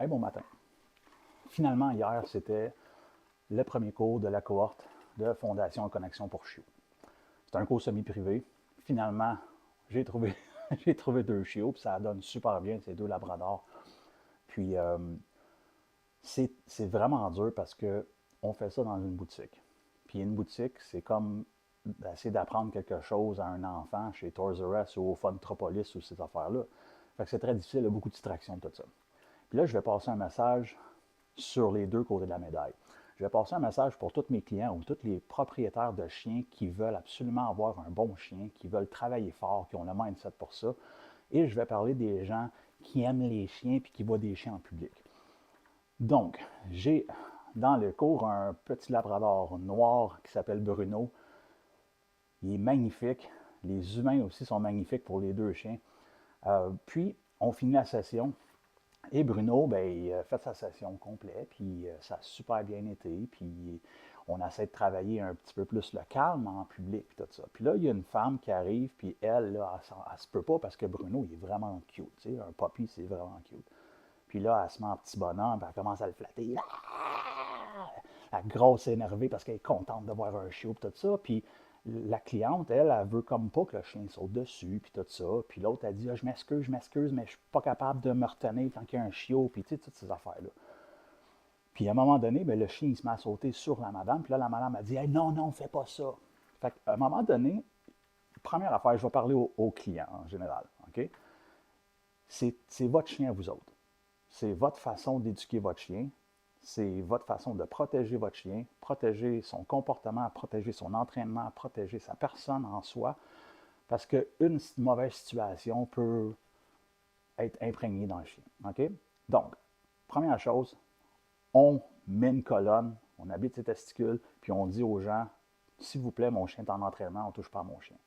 Hey, bon matin. Finalement, hier, c'était le premier cours de la cohorte de Fondation en connexion pour chiots. C'est un cours semi-privé. Finalement, j'ai trouvé, j'ai trouvé deux chiots, puis ça donne super bien, ces deux labradors. Puis, c'est vraiment dur parce que on fait ça dans une boutique. Puis une boutique, c'est comme d'essayer d'apprendre quelque chose à un enfant chez Toys R Us ou au Funtropolis ou ces affaires-là. Fait que c'est très difficile, il y a beaucoup de distractions de tout ça. Puis là, je vais passer un message sur les deux côtés de la médaille. Je vais passer un message pour tous mes clients ou tous les propriétaires de chiens qui veulent absolument avoir un bon chien, qui veulent travailler fort, qui ont le mindset pour ça. Et je vais parler des gens qui aiment les chiens et qui voient des chiens en public. Donc, j'ai dans le cours un petit labrador noir qui s'appelle Bruno. Il est magnifique. Les humains aussi sont magnifiques pour les deux chiens. Puis, on finit la session. Et Bruno, ben, il a fait sa session complète, puis ça a super bien été, puis on essaie de travailler un petit peu plus le calme en public, puis tout ça. Puis là, il y a une femme qui arrive, puis elle, là, elle se peut pas parce que Bruno, il est vraiment cute, tu sais, un puppy, c'est vraiment cute. Puis là, elle se met en petit bonhomme, puis elle commence à le flatter. La grosse énervée parce qu'elle est contente de voir un chiot, puis tout ça. Puis la cliente, elle veut comme pas que le chien saute dessus, puis tout ça. Puis l'autre, elle dit ah, je m'excuse, mais je suis pas capable de me retenir tant qu'il y a un chiot, puis tu sais, toutes ces affaires-là. Puis à un moment donné, ben, le chien, il se met à sauter sur la madame. Puis là, la madame a dit hey, non, non, fais pas ça. Fait qu'à un moment donné, première affaire, je vais parler aux clients en général. OK? C'est votre chien à vous autres. C'est votre façon d'éduquer votre chien. C'est votre façon de protéger votre chien, protéger son comportement, protéger son entraînement, protéger sa personne en soi. Parce qu'une mauvaise situation peut être imprégnée dans le chien. OK? Donc, première chose, on met une colonne, on habite ses testicules, puis on dit aux gens, s'il vous plaît, mon chien est en entraînement, on ne touche pas à mon chien.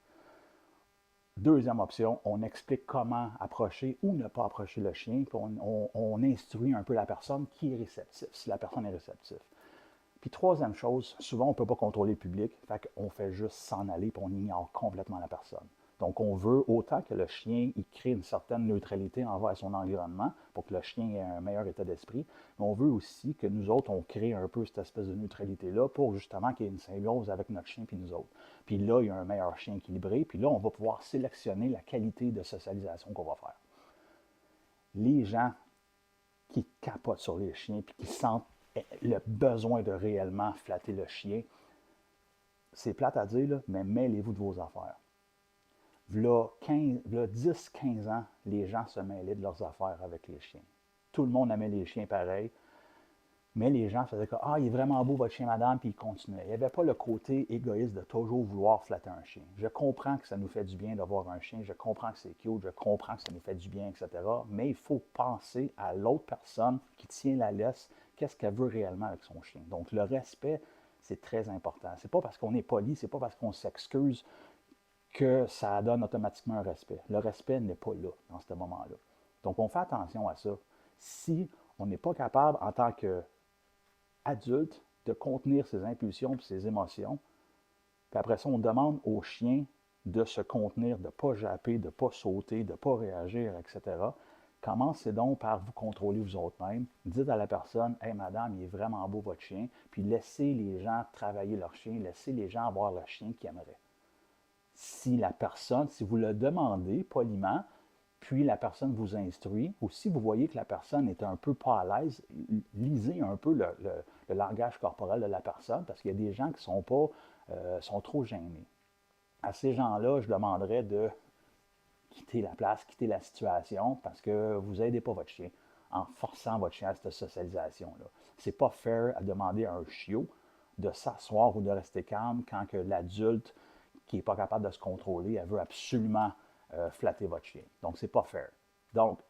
Deuxième option, on explique comment approcher ou ne pas approcher le chien, puis on instruit un peu la personne qui est réceptive, si la personne est réceptive. Puis troisième chose, souvent on ne peut pas contrôler le public, fait qu'on fait juste s'en aller, puis on ignore complètement la personne. Donc on veut autant que le chien il crée une certaine neutralité envers son environnement pour que le chien ait un meilleur état d'esprit, mais on veut aussi que nous autres on crée un peu cette espèce de neutralité-là pour justement qu'il y ait une symbiose avec notre chien puis nous autres. Puis là, il y a un meilleur chien équilibré, puis là, on va pouvoir sélectionner la qualité de socialisation qu'on va faire. Les gens qui capotent sur les chiens puis qui sentent le besoin de réellement flatter le chien, c'est plate à dire, là, mais mêlez-vous de vos affaires. V'là 10-15 ans, les gens se mêlaient de leurs affaires avec les chiens. Tout le monde aimait les chiens pareil, mais les gens faisaient comme ah, il est vraiment beau votre chien, madame, puis ils continuaient. Il n'y avait pas le côté égoïste de toujours vouloir flatter un chien. Je comprends que ça nous fait du bien d'avoir un chien, je comprends que c'est cute, je comprends que ça nous fait du bien, etc. Mais il faut penser à l'autre personne qui tient la laisse, qu'est-ce qu'elle veut réellement avec son chien. Donc le respect, c'est très important. C'est pas parce qu'on est poli, c'est pas parce qu'on s'excuse que ça donne automatiquement un respect. Le respect n'est pas là dans ce moment-là. Donc on fait attention à ça. Si on n'est pas capable en tant que adulte de contenir ses impulsions et ses émotions. Puis après ça, on demande au chien de se contenir, de ne pas japper, de ne pas sauter, de ne pas réagir, etc. Commencez donc par vous contrôler vous autres-mêmes. Dites à la personne hey madame, il est vraiment beau votre chien. Puis laissez les gens travailler leur chien, laissez les gens avoir le chien qu'ils aimeraient. Si la personne, si vous le demandez poliment, puis la personne vous instruit, ou si vous voyez que la personne est un peu pas à l'aise, lisez un peu le langage corporel de la personne, parce qu'il y a des gens qui sont pas, sont trop gênés. À ces gens-là, je demanderais de quitter la place, quitter la situation, parce que vous n'aidez pas votre chien en forçant votre chien à cette socialisation-là. C'est pas fair à demander à un chiot de s'asseoir ou de rester calme quand que l'adulte qui n'est pas capable de se contrôler, elle veut absolument flatter votre chien. Donc, c'est pas fair. Donc,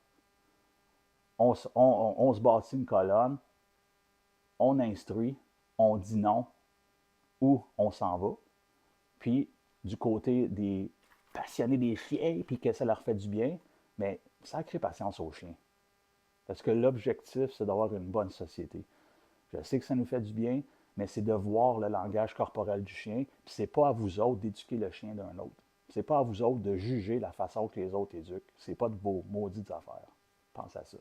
on se bâtit une colonne, on instruit, on dit non ou on s'en va. Puis, du côté des passionnés des chiens, puis que ça leur fait du bien, mais sacrée patience aux chiens. Parce que l'objectif, c'est d'avoir une bonne société. Je sais que ça nous fait du bien, mais c'est de voir le langage corporel du chien, puis c'est pas à vous autres d'éduquer le chien d'un autre. C'est pas à vous autres de juger la façon que les autres éduquent. C'est pas de vos maudites affaires. Pense à ça.